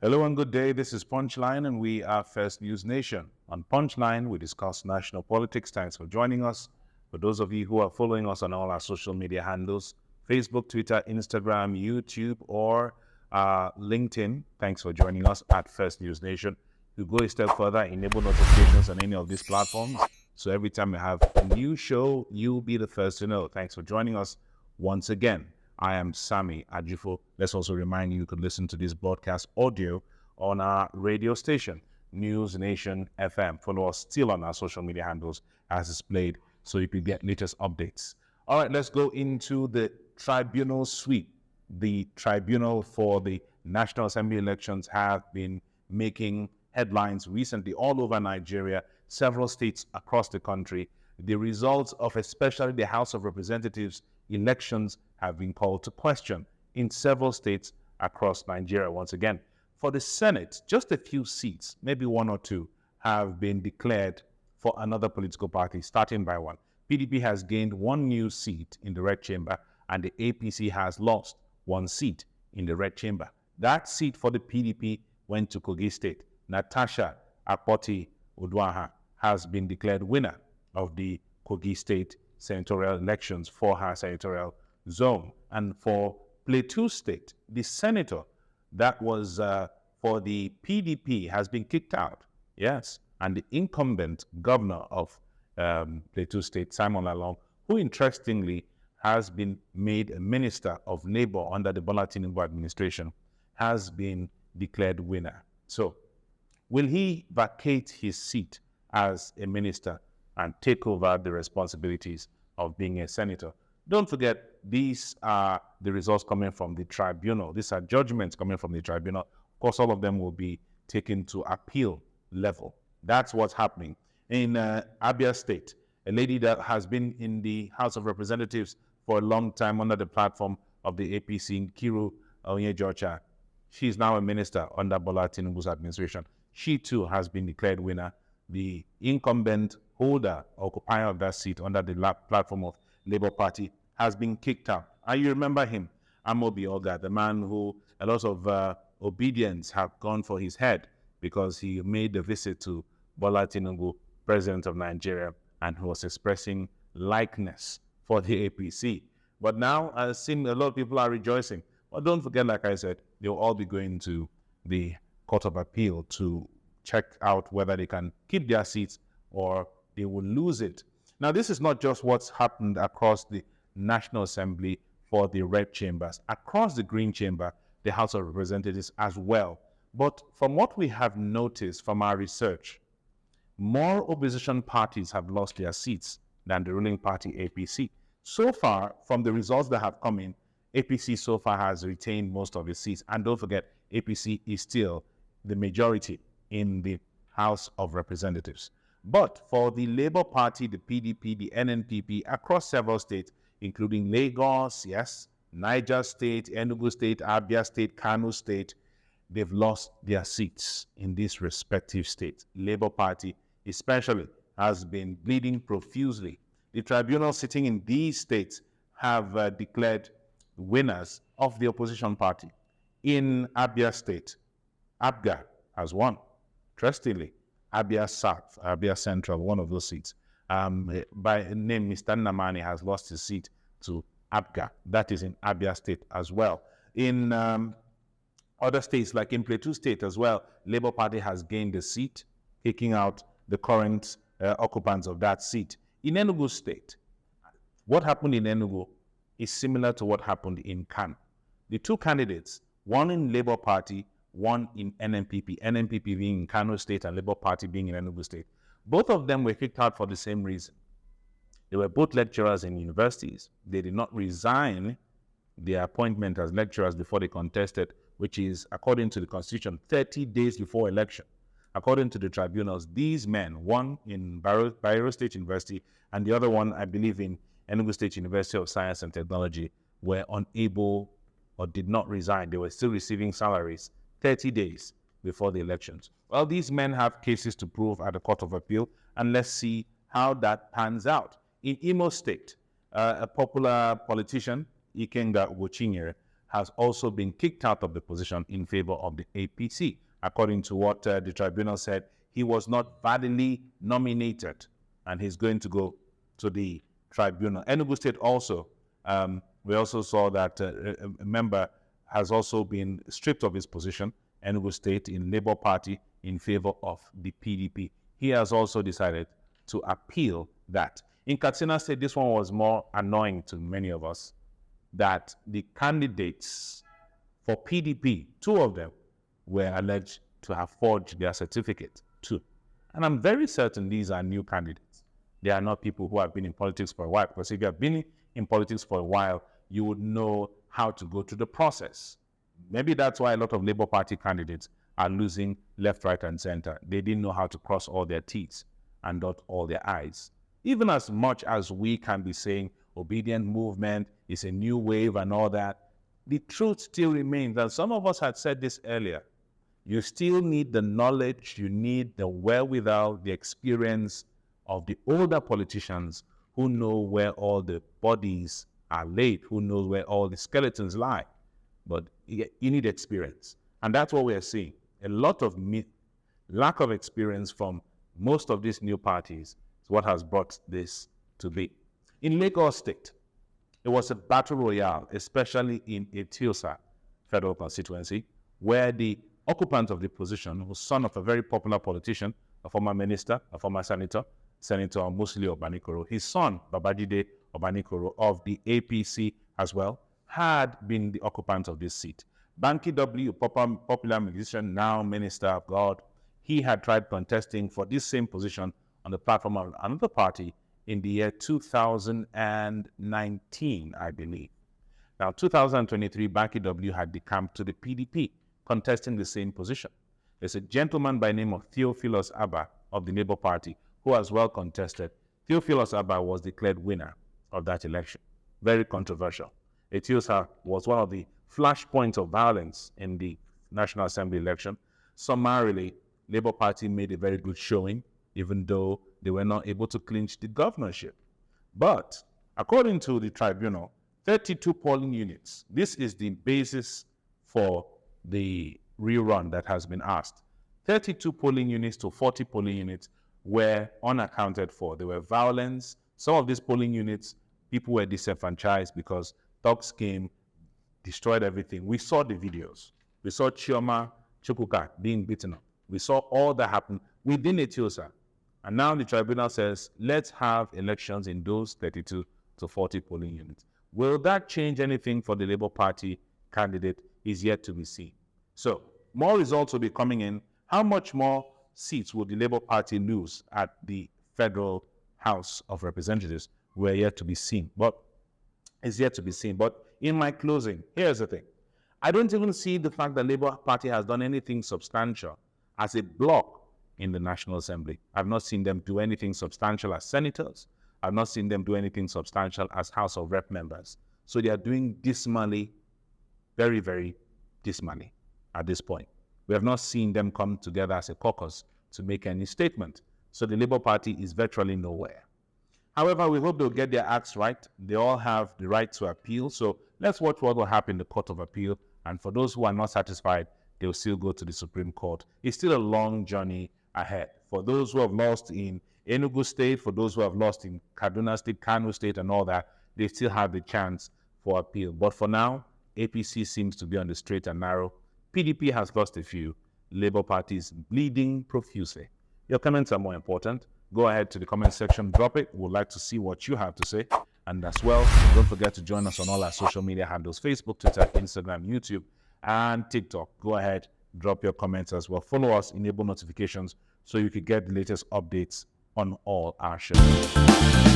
Hello and good day. This is Punchline, and we are First News Nation. On Punchline, we discuss national politics. Thanks for joining us. For those of you who are following us on all our social media handles, Facebook, Twitter, Instagram, YouTube, or LinkedIn, thanks for joining us at First News Nation. To go a step further, enable notifications on any of these platforms. So every time we have a new show, you'll be the first to know. Thanks for joining us once again. I am Sammy Ajufo. Let's also remind you could listen to this broadcast audio on our radio station, News Nation FM. Follow us still on our social media handles as displayed so you could get latest updates. All right, let's go into the tribunal sweep. The tribunal for the National Assembly elections have been making headlines recently all over Nigeria, several states across the country. The results of especially the House of Representatives elections have been called to question in several states across Nigeria once again. For the Senate, just a few seats, maybe one or two, have been declared for another political party, starting by one. PDP has gained one new seat in the red chamber, and the APC has lost one seat in the red chamber. That seat for the PDP went to Kogi State. Natasha Akpoti Udwaha has been declared winner of the Kogi State senatorial elections for her senatorial zone. And for Plateau State, the senator that was for the PDP has been kicked out. Yes. And the incumbent governor of Plateau State, Simon Lalong, who interestingly has been made a minister of labor under the Bola Tinubu administration, has been declared winner. So will he vacate his seat as a minister and take over the responsibilities of being a senator? Don't forget, these are the results coming from the tribunal. These are judgments coming from the tribunal. Of course, all of them will be taken to appeal level. That's what's happening. In Abia State, a lady that has been in the House of Representatives for a long time under the platform of the APC, Kiru Onyejocha, she's now a minister under Bola Tinubu's administration. She too has been declared winner. The incumbent holder, occupier of that seat under the platform of Labour Party, has been kicked out. And you remember him, Amobi Oga, the man who a lot of obedience have gone for his head because he made a visit to Bola Tinubu, president of Nigeria, and who was expressing likeness for the APC. But now, I've seen a lot of people are rejoicing. But don't forget, like I said, they'll all be going to the Court of Appeal to check out whether they can keep their seats or they will lose it. Now, this is not just what's happened across the National Assembly for the red chambers. Across the green chamber, the House of Representatives as well. But from what we have noticed from our research, more opposition parties have lost their seats than the ruling party APC. So far, from the results that have come in, APC so far has retained most of its seats. And don't forget, APC is still the majority in the House of Representatives. But for the Labour Party, the PDP, the NNPP, across several states, including Lagos, yes, Niger State, Enugu State, Abia State, Kano State, they've lost their seats in these respective states. Labour Party especially has been bleeding profusely. The tribunal sitting in these states have declared winners of the opposition party. In Abia State, ABGA has won. Interestingly, Abia South, Abia Central, one of those seats, by name Mr. Namani has lost his seat to ABGA. That is in Abia State as well. In other states, like in Plateau State as well, Labour Party has gained a seat, kicking out the current occupants of that seat. In Enugu State, what happened in Enugu is similar to what happened in Kano. The two candidates, one in Labour Party, one in NNPP, NNPP being in Kano State and Labour Party being in Enugu State, both of them were kicked out for the same reason. They were both lecturers in universities. They did not resign their appointment as lecturers before they contested, which is, according to the Constitution, 30 days before election. According to the tribunals, these men, one in Bayero State University and the other one, I believe, in Enugu State University of Science and Technology, were unable or did not resign. They were still receiving salaries 30 days before the elections. Well, these men have cases to prove at the Court of Appeal, and let's see how that pans out. In Imo State, a popular politician, Ikenga Ugochinyere, has also been kicked out of the position in favor of the APC. According to what the tribunal said, he was not validly nominated, and he's going to go to the tribunal. Enugu State also, we also saw that a member has also been stripped of his position, Enugu State in Labour Party, in favor of the PDP. He has also decided to appeal that. In Katsina State, this one was more annoying to many of us, that the candidates for PDP, 2 of them, were alleged to have forged their certificate too. And I'm very certain these are new candidates. They are not people who have been in politics for a while, because if you have been in politics for a while, you would know how to go through the process. Maybe that's why a lot of Labour Party candidates are losing left, right, and center. They didn't know how to cross all their T's and dot all their I's. Even as much as we can be saying obedient movement is a new wave and all that, the truth still remains, and some of us had said this earlier, you still need the knowledge, you need the wherewithal, the experience of the older politicians who know where all the bodies are laid, who knows where all the skeletons lie. But you need experience. And that's what we are seeing. A lot of lack of experience from most of these new parties is what has brought this to be. In Lagos State, it was a battle royale, especially in Etiosa federal constituency, where the occupant of the position was son of a very popular politician, a former minister, a former senator, Senator Musili Obanikoro. His son, Babajide Obanikoro, of the APC as well, had been the occupant of this seat. Banky W, popular musician, now Minister of God, he had tried contesting for this same position on the platform of another party in the year 2019, I believe. Now, 2023, Banky W had decamped to the PDP, contesting the same position. There's a gentleman by the name of Theophilus Abba of the Labour Party who as well contested. Theophilus Abba was declared winner of that election. Very controversial. Etiosa was one of the flashpoints of violence in the National Assembly election. Summarily, Labour Party made a very good showing, even though they were not able to clinch the governorship. But according to the tribunal, 32 polling units, this is the basis for the rerun that has been asked. 32 polling units to 40 polling units were unaccounted for. There were violence. Some of these polling units, people were disenfranchised because thugs came, destroyed everything. We saw the videos. We saw Chioma Chukwuka being beaten up. We saw all that happen within Etiosa. And now the tribunal says, let's have elections in those 32 to 40 polling units. Will that change anything for the Labour Party candidate is yet to be seen. So more results will be coming in. How much more seats will the Labour Party lose at the Federal House of Representatives? We're yet to be seen. But it's yet to be seen. But in my closing, here's the thing. I don't even see the fact that Labour Party has done anything substantial as a bloc in the National Assembly. I've not seen them do anything substantial as senators. I've not seen them do anything substantial as House of Rep members. So they are doing dismally, very, very dismally at this point. We have not seen them come together as a caucus to make any statement. So the Labour Party is virtually nowhere. However, we hope they'll get their acts right. They all have the right to appeal. So let's watch what will happen in the Court of Appeal. And for those who are not satisfied, they'll still go to the Supreme Court. It's still a long journey ahead. For those who have lost in Enugu State, for those who have lost in Kaduna State, Kano State, and all that, they still have the chance for appeal. But for now, APC seems to be on the straight and narrow. PDP has lost a few. Labour Party is bleeding profusely. Your comments are more important. Go ahead to the comment section, drop it. We'd like to see what you have to say. And as well, don't forget to join us on all our social media handles, Facebook, Twitter, Instagram, YouTube, and TikTok. Go ahead, drop your comments as well. Follow us, enable notifications so you can get the latest updates on all our shows.